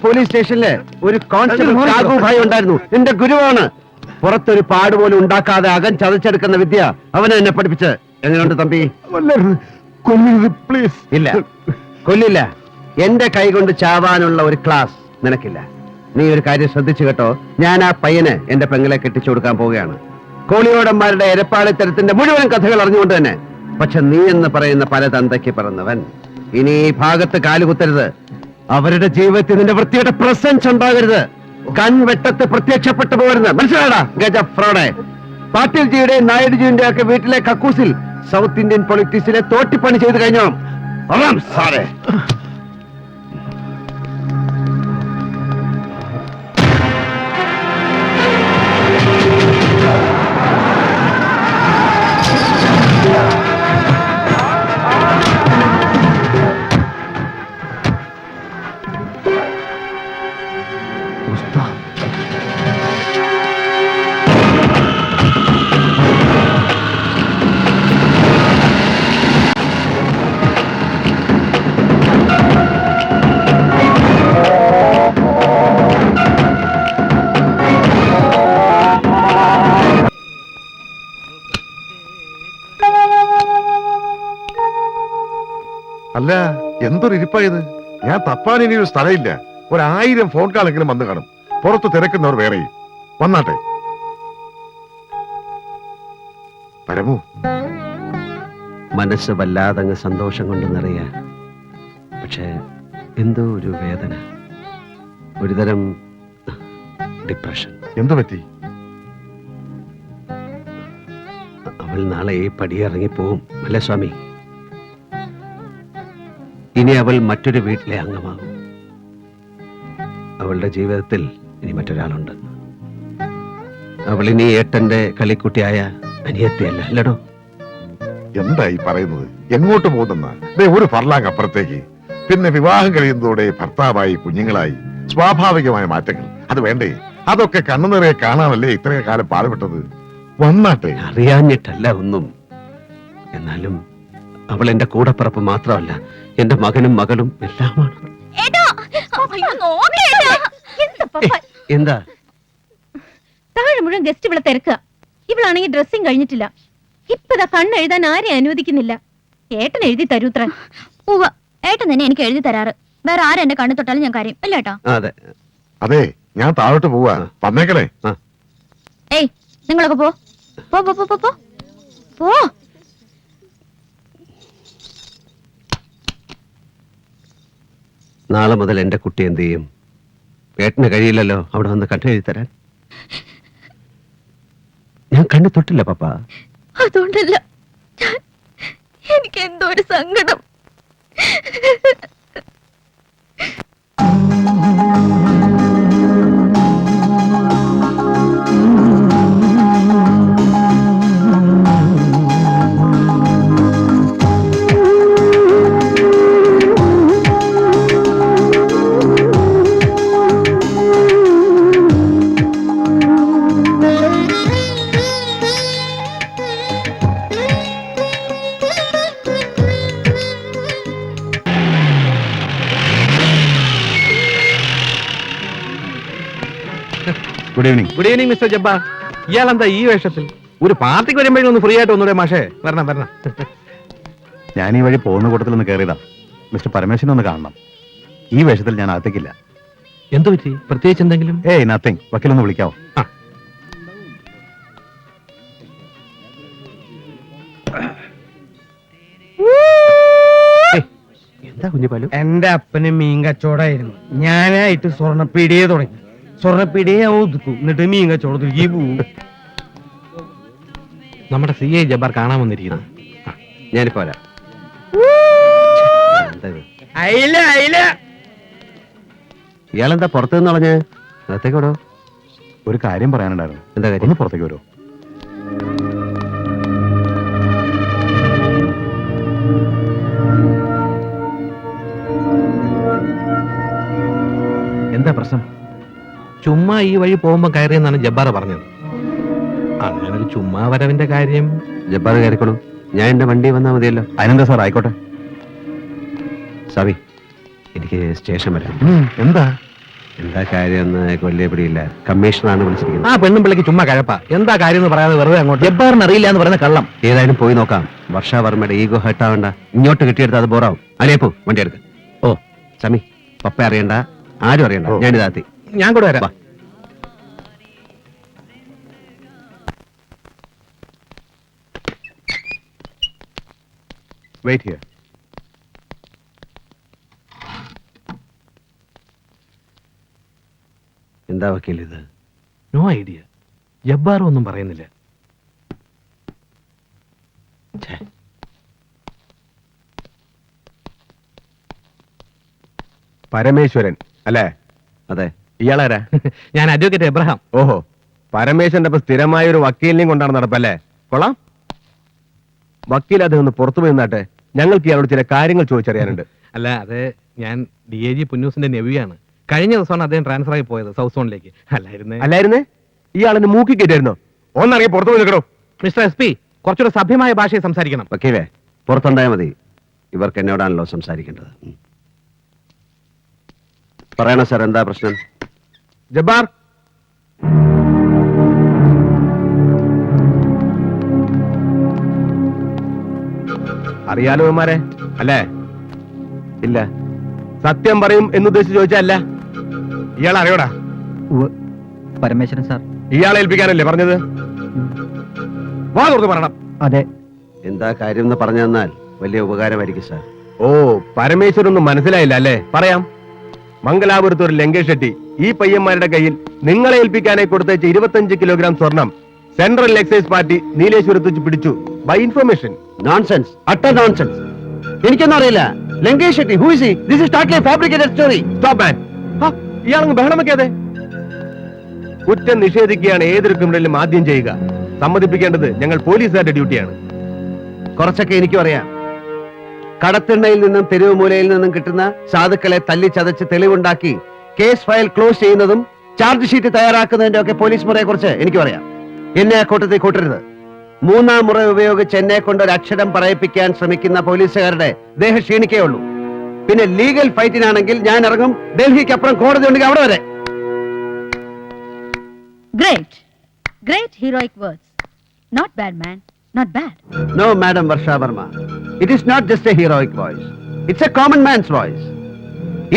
Police സ്റ്റേഷനില് ഒരു constable Bhai ഉണ്ടായിരുന്നു. എന്റെ ഗുരുവാണ്. പുറത്തൊരു പാട് പോലും ഉണ്ടാക്കാതെ അകം ചതച്ചെടുക്കുന്ന വിദ്യ അവനെ എന്നെ പഠിപ്പിച്ച്. എങ്ങനെയുണ്ട് തമ്പി? പ്ലീസ്. ഇല്ല, കൊല്ലില്ല. എന്റെ കൈ കൊണ്ട് ചാവാനുള്ള ഒരു ക്ലാസ് നിനക്കില്ല. നീ ഒരു കാര്യം ശ്രദ്ധിച്ചു കേട്ടോ. ഞാൻ ആ പയ്യന് എന്റെ പെങ്ങളെ കെട്ടിച്ചു കൊടുക്കാൻ പോവുകയാണ്. കോളിയോടന്മാരുടെ എരപ്പാളിത്തരത്തിന്റെ മുഴുവൻ കഥകൾ അറിഞ്ഞുകൊണ്ട് തന്നെ. പക്ഷെ നീ എന്ന് പറയുന്ന പല തന്തയ്ക്ക് പറന്നവൻ ഇനി ഈ ഭാഗത്ത് കാലുകുത്തരുത്. അവരുടെ ജീവിതത്തിൽ നിന്റെ വൃത്തിയുടെ പ്രസൻസ് ഉണ്ടാകരുത്. കൺവെട്ടത്ത് പ്രത്യക്ഷപ്പെട്ടു പോകരുത്. മനസ്സിലാടാ ഗജ ഫ്രോഡെ. പാട്ടീൽ ജിയുടെയും നായിഡുജിയുടെ ഒക്കെ വീട്ടിലെ കക്കൂസിൽ സൗത്ത് ഇന്ത്യൻ പൊളിറ്റിക്സിലെ തോട്ടിപ്പണി ചെയ്ത് കഴിഞ്ഞോ? സാറേ, അല്ല, എന്തൊരു ഇരിപ്പായത്. ഞാൻ തപ്പാൻ ഇനി ഒരു സ്ഥലമില്ല. 1000 ഫോൺ കാളെങ്കിലും വന്നു കാണും. പുറത്ത് തിരക്കുന്നവർ വേറെയും വന്നാട്ടെ. പരമു, മനസ്സ് വല്ലാതങ്ങ് സന്തോഷം കൊണ്ട് നിറയാ. പക്ഷെ എന്തോ ഒരു വേദന, ഒരുതരം ഡിപ്രഷൻ. എന്തു പറ്റി? അവൾ നാളെ ഈ പടിയിറങ്ങിപ്പോവും അല്ലേ സ്വാമി? ഇനി അവൾ മറ്റൊരു വീട്ടിലെ അംഗമാകും. അവളുടെ ജീവിതത്തിൽ ഇനി മറ്റൊരാളുണ്ട്. അവൾ ഇനി ഏട്ടന്റെ കളിക്കുട്ടിയായ അനിയത്തിയല്ല, അല്ലടോ? എന്തായി പറയുന്നത്? എങ്ങോട്ട് പോകുന്ന ഒരു ഫർലാങ് അപ്പുറത്തേക്ക്. പിന്നെ വിവാഹം കഴിയുന്നതോടെ ഭർത്താവായി, കുഞ്ഞുങ്ങളായി, സ്വാഭാവികമായ മാറ്റങ്ങൾ. അത് വേണ്ടേ? അതൊക്കെ കണ്ണു നിറയെ കാണാനല്ലേ ഇത്രയും കാലം പാടുപെട്ടത്. വന്നാട്ടെ. അറിയാഞ്ഞിട്ടല്ല ഒന്നും. എന്നാലും അവൾ എന്റെ കൂടപ്പിറപ്പ് മാത്രമല്ല, എന്റെ മകനും മകളും എല്ലാമാണ്. എന്താ താഴെ മുഴുവൻ ഗസ്റ്റ് ഇവിടെ തിരക്കുക. ഇവളാണെങ്കിൽ ഡ്രസ്സിങ് കഴിഞ്ഞിട്ടില്ല. ഇപ്പതാ കണ്ണ് എഴുതാൻ ആരെയും അനുവദിക്കുന്നില്ല. ഏട്ടൻ എഴുതി തരൂത്ര. ഏട്ടൻ തന്നെ എനിക്ക് എഴുതി തരാറ്. വേറെ ആരും എന്റെ കണ്ണു തൊട്ടാലും ഞാൻ കാര്യം ഇല്ല ഏട്ടാ. അതെ, ഞാൻ താഴോട്ട് പോവാ. വന്നേക്കണേ. ഏയ്, നിങ്ങളൊക്കെ പോ പോ പോ പോ പോ പോ. നാളെ മുതൽ എന്റെ കുട്ടി എന്ത് ചെയ്യും? ഏട്ടന് കഴിയില്ലല്ലോ അവിടെ വന്ന് കണ്ണെഴുതി തരാൻ. ഞാൻ കണ്ണു തൊട്ടില്ല പപ്പ. അതുകൊണ്ടല്ല, എനിക്ക് എന്തോ ഒരു സങ്കടം. Good evening. Good evening mister Jabbar. ഇയാളെന്താ ഈ വേഷത്തിൽ? ഒരു പാർട്ടിക്ക് വരുമ്പോഴും ഒന്ന് ഫ്രീ ആയിട്ട് ഒന്നുകൂടെ മാഷേ. വരണം വരണം. ഞാൻ ഈ വഴി പോകുന്ന കൂട്ടത്തിൽ ഒന്ന് കയറിയതാ. മിസ്റ്റർ പരമേശ്വരനെ ഒന്ന് കാണണം. ഈ വേഷത്തിൽ ഞാൻ അകത്തേക്കില്ല. എന്തു പറ്റി? പ്രത്യേകിച്ച് എന്തെങ്കിലും? ഏയ് നത്തിങ്. വക്കീലൊന്ന് വിളിക്കാവോ? എന്താ കുഞ്ഞിപ്പാലു? എന്റെ അപ്പന് മീൻ കച്ചവടമായിരുന്നു. ഞാനായിട്ട് സ്വർണ്ണപ്പീടിയെ തുടങ്ങി. സ്വർണ്ണപ്പീടിയെ ഞാൻ ഒതുക്കും, എന്നിട്ട് മീൻ കച്ചവടത്തിലേക്ക് പോവും. നമ്മുടെ CI ജബ്ബാർ കാണാൻ വന്നിരിക്കുന്നു. ഞാനിപ്പോ വരാം. അയില അയില. ഇയാളെന്താ പുറത്തു നിന്ന് കളഞ്ഞ്? അകത്തേക്കോടോ. ഒരു കാര്യം പറയാനുണ്ടായിരുന്നു. എന്താ കാര്യം? ഒന്ന് പുറത്തേക്ക് വരുമോ? എന്താ പ്രശ്നം? ചുമ്മാ ഈ വഴി പോകുമ്പോ കയറിയെന്നാണ് ജബ്ബാർ പറഞ്ഞത്. അങ്ങനെ ഒരു ചുമ്മാ വരവിന്റെ കാര്യം. ജബ്ബാർ കയറിക്കോളൂ. ഞാൻ എന്റെ വണ്ടി വന്നാൽ മതിയല്ലോ. അതിനെന്താ സാർ, ആയിക്കോട്ടെ. സവി, എനിക്ക് സ്റ്റേഷൻ വരാം. എന്താ എന്താ കാര്യം എന്ന് വലിയ പിടിയില്ല. കമ്മീഷണറാണ് വിളിച്ചിരിക്കുന്നത്. ആ പെണ്ണും പിള്ളിക്ക് ചുമ്മാ കഴപ്പാ. എന്താ കാര്യം എന്ന് പറയാതെ വെറുതെ അങ്ങോട്ട്. ജബ്ബാറിന് അറിയില്ല എന്ന് പറയുന്ന കള്ളം. ഏതായാലും പോയി നോക്കാം. വർഷാവർമ്മയുടെ ഈഗോ ഹെർട്ടാവണ്ട. ഇങ്ങോട്ട് കിട്ടിയെടുത്ത് അത് ബോറാവും. അലിയപ്പോ വണ്ടി എടുക്ക. ഓ സമി, പപ്പ അറിയണ്ട, ആരും അറിയണ്ട. ഓ. ഞാനിതാത്തി. ഞാൻ കൂടെ വരാം. Wait here. എന്താ വക്കീൽ ഇത്? No idea. ജബ്ബാറും ഒന്നും പറയുന്നില്ല. ഛേ. പരമേശ്വരൻ അല്ലേ? അതെ. ഇയാളാരാ? ഞാൻ അഡ്വക്കേറ്റ് എബ്രഹാം. ഓഹോ, പരമേശ്വരന്റെ ഇപ്പൊ സ്ഥിരമായ ഒരു വക്കീലിനെയും കൊണ്ടാണ് നടപ്പല്ലേ? കൊള്ളാം. വക്കീൽ അദ്ദേഹം ഒന്ന് പുറത്തു പോയി നിന്നാട്ടെ, ഞങ്ങൾക്ക് ഇയാളോട് ചില കാര്യങ്ങൾ ചോദിച്ചറിയാനുണ്ട്. അല്ല, അത് ഞാൻ DAG പുന്നൂസിന്റെ നെവിയാണ്. കഴിഞ്ഞ ദിവസമാണ് അദ്ദേഹം ട്രാൻസ്ഫർ ആയി പോയത് സൗത്ത് സോണിലേക്ക്. അല്ലായിരുന്നേ? ഇയാളെന്നെ മൂക്കി കയറ്റായിരുന്നോ? ഒന്നറിയ പുറത്തു പോയി നിൽക്കണോ? മിസ്റ്റർ SP, കുറച്ചുകൂടെ സഭ്യമായ ഭാഷയിൽ സംസാരിക്കണം. വക്കീലേ, പുറത്തുണ്ടായാൽ മതി. ഇവർക്ക് എന്നോടാണല്ലോ സംസാരിക്കേണ്ടത്. പറയണോ സാർ, എന്താ പ്രശ്നം? ജബ്ബാർ, അറിയാലോ ഇവന്മാരെ അല്ലേ? ഇല്ല. സത്യം പറയും എന്നുദ്ദേശിച്ച് ചോദിച്ചല്ല. ഇയാൾ അറിയോടാ? പരമേശ്വരൻ സാർ. ഇയാളെ ഏൽപ്പിക്കാനല്ലേ പറഞ്ഞത്? വാ തുറന്ന് പറയണം. അതെ. എന്താ കാര്യം എന്ന് പറഞ്ഞു തന്നാൽ വലിയ ഉപകാരമായിരിക്കും സാർ. ഓ, പരമേശ്വരൊന്നും മനസ്സിലായില്ല അല്ലേ? പറയാം. മംഗലാപുരത്ത് ഒരു ലങ്കേഷ് ഷെട്ടി ഈ പയ്യന്മാരുടെ കയ്യിൽ നിങ്ങളെ ഏൽപ്പിക്കാനായി കൊടുത്തയച്ച 25 കിലോഗ്രാം സ്വർണം സെൻട്രൽ എക്സൈസ് പാർട്ടി നീലേശ്വരത്ത് വെച്ച് പിടിച്ചു. By information. Nonsense, utter nonsense. എനിക്കൊന്നും അറിയില്ല. Lankesh Shetty, who is he? This is totally fabricated story. Stop man. ഇയാളങ്ങ് ബഹളം വെക്കാതെ. കുറ്റം നിഷേധിക്കുകയാണ് ഏതൊരു ക്രിമിനലും ആദ്യം ചെയ്യുക. സമ്മതിപ്പിക്കേണ്ടത് ഞങ്ങൾ പോലീസുകാരുടെ ഡ്യൂട്ടിയാണ്. കുറച്ചൊക്കെ എനിക്കും അറിയാം. കടത്തിണ്ണയിൽ നിന്നും തെരുവ് മൂലയിൽ നിന്നും കിട്ടുന്ന സാധുക്കളെ തല്ലി ചതച്ച് തെളിവുണ്ടാക്കി കേസ് ഫയൽ ക്ലോസ് ചെയ്യുന്നതും ചാർജ് ഷീറ്റ് തയ്യാറാക്കുന്നതിന്റെ ഒക്കെ പോലീസ് മുറയെ കുറിച്ച് എനിക്കും അറിയാം. എന്നെ ആ കൂട്ടത്തിൽ കൂട്ടരുത്. 3-ാം മുറ ഉപയോഗിച്ച് എന്നെ കൊണ്ട് ഒരു അക്ഷരം പറയിപ്പിക്കാൻ ശ്രമിക്കുന്ന പോലീസുകാരുടെ ദേഹം ക്ഷീണിക്കേ ഉള്ളൂ. പിന്നെ ലീഗൽ ഫൈറ്റിനാണെങ്കിൽ ഞാൻ ഇറങ്ങും. ഡൽഹിക്കപ്പുറം കോടതി ഉണ്ടെങ്കിൽ അവിടെ വരെ. Great heroic words. Not bad, man. Not bad. No, Madam Varsha Verma. It is not just a heroic voice. It's a common man's voice.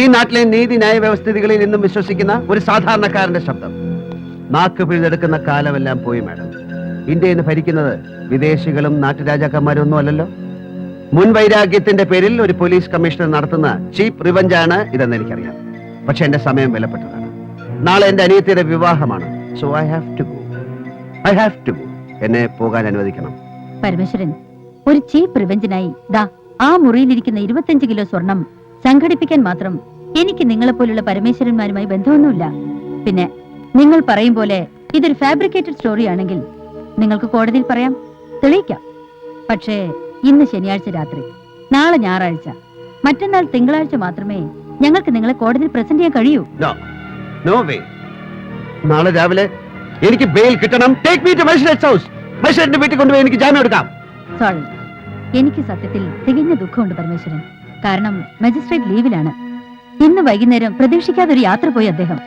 ഈ നാട്ടിലെ നീതി ന്യായ വ്യവസ്ഥിതികളിൽ നിന്നും വിശ്വസിക്കുന്ന ഒരു സാധാരണക്കാരന്റെ ശബ്ദം. നാക്ക് പിഴുതെടുക്കുന്ന കാലമെല്ലാം പോയി മാഡം. ഇന്ത്യയിൽ നിന്ന് ഭരിക്കുന്നത് വിദേശികളും നാട്ടുരാജാക്കന്മാരും ഒന്നും അല്ലല്ലോ. മുൻ വൈരാഗ്യത്തിന്റെ പേരിൽ ഒരു പോലീസ് കമ്മീഷണർ നടത്തുന്ന ചീപ്പ് റിവഞ്ച് ആണ് ഇതെന്ന് എനിക്കറിയാം. പക്ഷെ എന്റെ സമയം വിലപ്പെട്ടതാണ്. നാളെ എന്റെ അനിയത്തിയുടെ വിവാഹമാണ്. So I have to go. എന്നെ പോകാൻ അനുവദിക്കണം. പരമേശ്വരൻ, ഒരു ചീപ്പ് റിവെഞ്ചിനായി ദാ ആ മുറിയിലിരിക്കുന്ന 25 കിലോ സ്വർണം സംഘടിപ്പിക്കാൻ മാത്രം എനിക്ക് നിങ്ങളെപ്പോലുള്ള പരമേശ്വരന്മാരുമായി ബന്ധമൊന്നുമില്ല. പിന്നെ നിങ്ങൾ പറയും പോലെ ഇതൊരു ഫാബ്രിക്കേറ്റഡ് സ്റ്റോറി ആണെങ്കിൽ നിങ്ങൾക്ക് കോടതിയിൽ പറയാം, തെളിയിക്കാം. പക്ഷേ ഇന്ന് ശനിയാഴ്ച രാത്രി, നാളെ ഞായറാഴ്ച, മറ്റന്നാൾ തിങ്കളാഴ്ച മാത്രമേ ഞങ്ങൾക്ക് നിങ്ങളെ കോടതിയിൽ പ്രസന്റ് ചെയ്യാൻ കഴിയൂ. No way. നാളെ രാവിലെ എനിക്ക് ബെയിൽ കിട്ടണം. Take me to magistrate's house. മജിസ്ട്രേറ്റിന്റെ വീട്ടിൽ കൊണ്ടുപോയി എനിക്ക് ജാമ്യം എടുക്കാം. സോറി, എനിക്ക് സത്യത്തിൽ തികഞ്ഞ ദുഃഖമുണ്ട് പരമേശ്വരൻ. കാരണം മജിസ്ട്രേറ്റ് ലീവിലാണ്. ഇന്ന് വൈകുന്നേരം പ്രതീക്ഷിക്കാതെ ഒരു യാത്ര പോയി അദ്ദേഹം.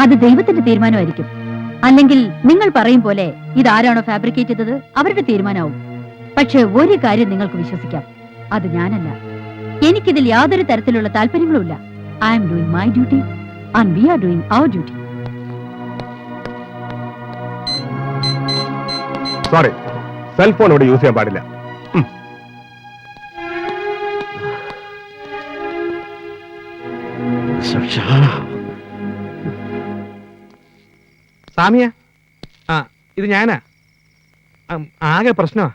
അത് ദൈവത്തിന്റെ തീരുമാനമായിരിക്കും. അല്ലെങ്കിൽ നിങ്ങൾ പറയും പോലെ ഇതാരാണോ ഫാബ്രിക്കേറ്റ് ചെയ്തത് അവരുടെ തീരുമാനമാവും. പക്ഷേ ഒരു കാര്യം നിങ്ങൾക്ക് വിശ്വസിക്കാം, അത് ഞാനല്ല. എനിക്കിതിൽ യാതൊരു തരത്തിലുള്ള താല്പര്യങ്ങളുമില്ല. I am doing my duty and we are doing our duty. Sorry, cellphone ഇവിടെ യൂസ് ചെയ്യാൻ പാടില്ല. സാമിയ, ഇത് ഞാനാ. ആകെ പ്രശ്നമാ.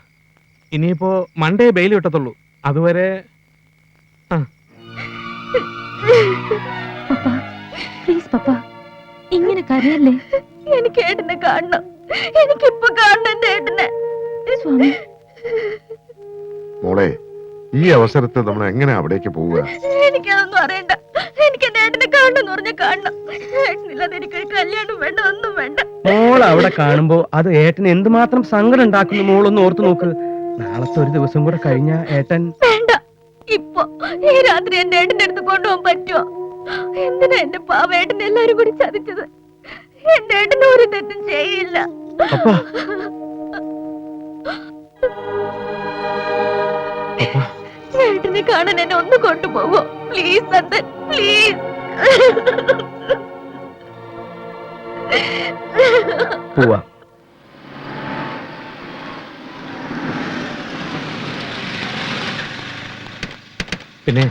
ഇനിയിപ്പോ മൺഡേ ബെയിൽ കിട്ടത്തുള്ളൂ. അതുവരെ പ്ലീസ് പപ്പ, ഇങ്ങനെ കരയല്ലേ. എനിക്ക് ഏട്ടനെ കാണണം. എനിക്കിപ്പോ കാണണം എന്റെ ഏട്ടനെ. സ്വാമി, മോളെ, ഈ അവസരത്തിൽ നമ്മൾ എങ്ങനെ അവിടേക്ക് പോവുക? എനിക്കതൊന്നും അറിയണ്ട. എനിക്ക് എന്റെ ഏട്ടനെ കാണണം എന്ന് പറഞ്ഞാൽ കാണണം. ഏട്ടനില്ലാതെ എനിക്കൊരു കല്യാണം വേണ്ട, ഒന്നും വേണ്ട. മോൾ അവിടെ കാണുമ്പോ അത് ഏട്ടന് എന്തുമാത്രം സങ്കടം ഉണ്ടാക്കുന്നു മോളൊന്ന് ഓർത്തു നോക്ക്. നാളത്തെ ഒരു ദിവസം കൂടെ കഴിഞ്ഞ ഏട്ടൻ വേണ്ട, ഇപ്പൊ ഈ രാത്രി എന്റെ ഏട്ടന്റെ അടുത്ത് കൊണ്ടുപോകാൻ പറ്റുമോ? എന്തിനാ എന്റെ പാവേട്ടൻ എല്ലാരും കൂടി ചതിച്ചത്? എന്റെ ഏട്ടൻ ഒരു തെറ്റും ചെയ്യില്ല. പപ്പാ ഏട്ടനെ കാണാൻ എന്നെ ഒന്ന് കൊണ്ടുപോകോ പ്ലീസ് നന്ദൻ, പ്ലീസ്. പോവാ. പിന്നെ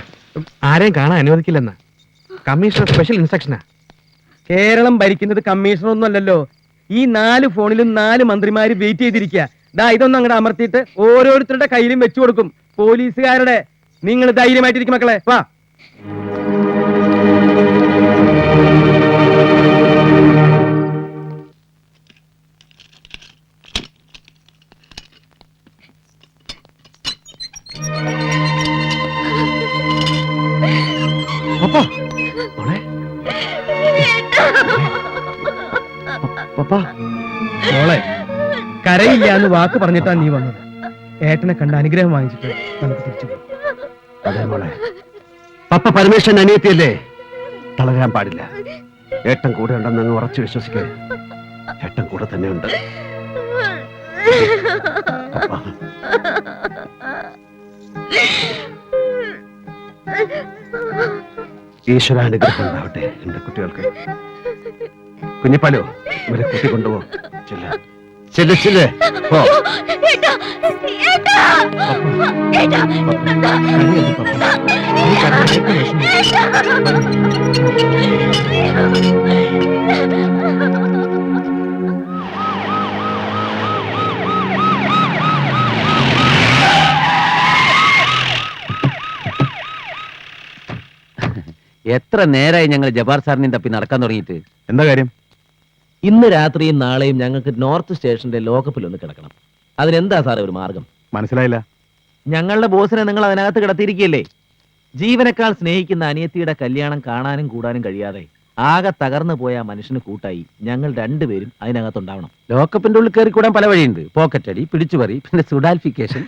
ആരെയും കാണാൻ അനുവദിക്കില്ലെന്ന് കമ്മീഷണർ സ്പെഷ്യൽ ഇൻസ്ട്രക്ഷനാ. കേരളം ഭരിക്കുന്നത് കമ്മീഷണർ ഒന്നും അല്ലല്ലോ. ഈ 4 ഫോണിലും 4 മന്ത്രിമാര് വെയിറ്റ് ചെയ്തിരിക്കുക. ദാ ഇതൊന്നും അങ്ങോട്ട് അമർത്തിയിട്ട് ഓരോരുത്തരുടെ കയ്യിലും വെച്ചു കൊടുക്കും. പോലീസുകാരുടെ. നിങ്ങൾ ധൈര്യമായിട്ടിരിക്കും മക്കളെ, വാ. പപ്പാ മോളെ. പപ്പാ മോളെ, കരയില്ല എന്ന് വാക്ക് പറഞ്ഞിട്ടാ നീ വന്നത്. ഏട്ടനെ കണ്ട അനുഗ്രഹം വാങ്ങിച്ചിട്ട് നമുക്ക് തിരിച്ചു പോകാം. അതെ മോളെ, പപ്പ പരമേശ്വരൻ അനിയത്തിയല്ലേ, തളരാൻ പാടില്ല. ഏട്ടൻ കൂടെ ഉണ്ടെന്ന് അങ്ങ് ഉറച്ചു വിശ്വസിക്കേ. ഏട്ടൻ കൂടെ തന്നെ ഉണ്ട്. പപ്പ. ഈശ്വരാനുഗ്രഹം ഉണ്ടാവട്ടെ എന്റെ കുട്ടികൾക്ക്. കുഞ്ഞിപ്പാലോ, ഇവരെ കൂട്ടി കൊണ്ടുപോ. ചെല്ല് ചെല്ല് ചെല്ല്. പോ. ഏട്ടാ, ഏട്ടാ, ഏട്ടാ, നന്ദ. എത്ര നേരമായി ഞങ്ങൾ ജബാർ സാറിനെയും തപ്പി നടക്കാൻ തുടങ്ങിയിട്ട്? എന്താ കാര്യം? ഇന്ന് രാത്രിയും നാളെയും ഞങ്ങൾക്ക് നോർത്ത് സ്റ്റേഷന്റെ ലോക്കപ്പിൽ ഒന്ന് കിടക്കണം. അതിനെന്താ സാറേ ഒരു മാർഗം? മനസ്സിലായില്ല. ഞങ്ങളുടെ ബോസിനെ നിങ്ങൾ അതിനകത്ത് കിടത്തിയിരിക്കുകയല്ലേ. ജീവനേക്കാൾ സ്നേഹിക്കുന്ന അനിയത്തിയുടെ കല്യാണം കാണാനും കൂടാനും കഴിയാതെ ആകെ തകർന്നു പോയ ആ മനുഷ്യന് കൂട്ടായി ഞങ്ങൾ രണ്ടുപേരും അതിനകത്തുണ്ടാവണം. ലോക്കപ്പിന്റെ ഉള്ളിൽ കയറി കൂടാൻ പല വഴിയുണ്ട്. പോക്കറ്റ് അടി, പിടിച്ചുപറി, പിന്നെ സുഡാൽഫിക്കേഷൻ.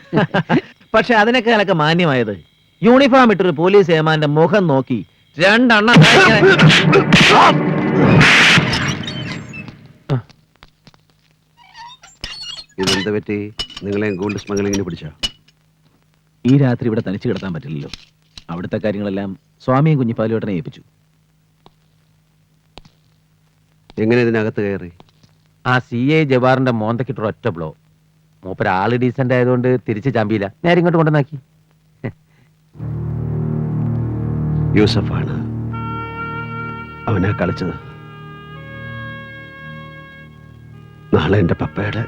പക്ഷെ അതിനേക്കാളൊക്കെ മാന്യമായത് യൂണിഫോം ഇട്ടൊരു പോലീസ് ഏമാന്റെ മുഖം നോക്കി 2 എണ്ണം ഇതെന്ത് പറ്റി? നിങ്ങളെ ഗോൾഡ് സ്മഗ്ലിങ്ങിന് പിടിച്ചോ? ഈ രാത്രി ഇവിടെ തനിച്ച് കിടത്താൻ പറ്റില്ലല്ലോ. അവിടുത്തെ കാര്യങ്ങളെല്ലാം സ്വാമിയും കുഞ്ഞിപ്പാലുവേട്ടനെ ഏൽപ്പിച്ചു. എങ്ങനെ ഇതിനകത്ത് കയറി? ആ CA ജവാറിന്റെ മോന്തക്കിട്ടൊരു ഒറ്റ ബ്ലോ. മൂപ്പര് ആള് ഡീസന്റ് ആയതുകൊണ്ട് തിരിച്ച് ചാമ്പിയില്ല, നേരെ ഇങ്ങോട്ട് കൊണ്ടുവന്നാക്കി. യൂസഫാണ് അവനെ കളിച്ചത്. നാളെ എന്റെ പപ്പയുടെ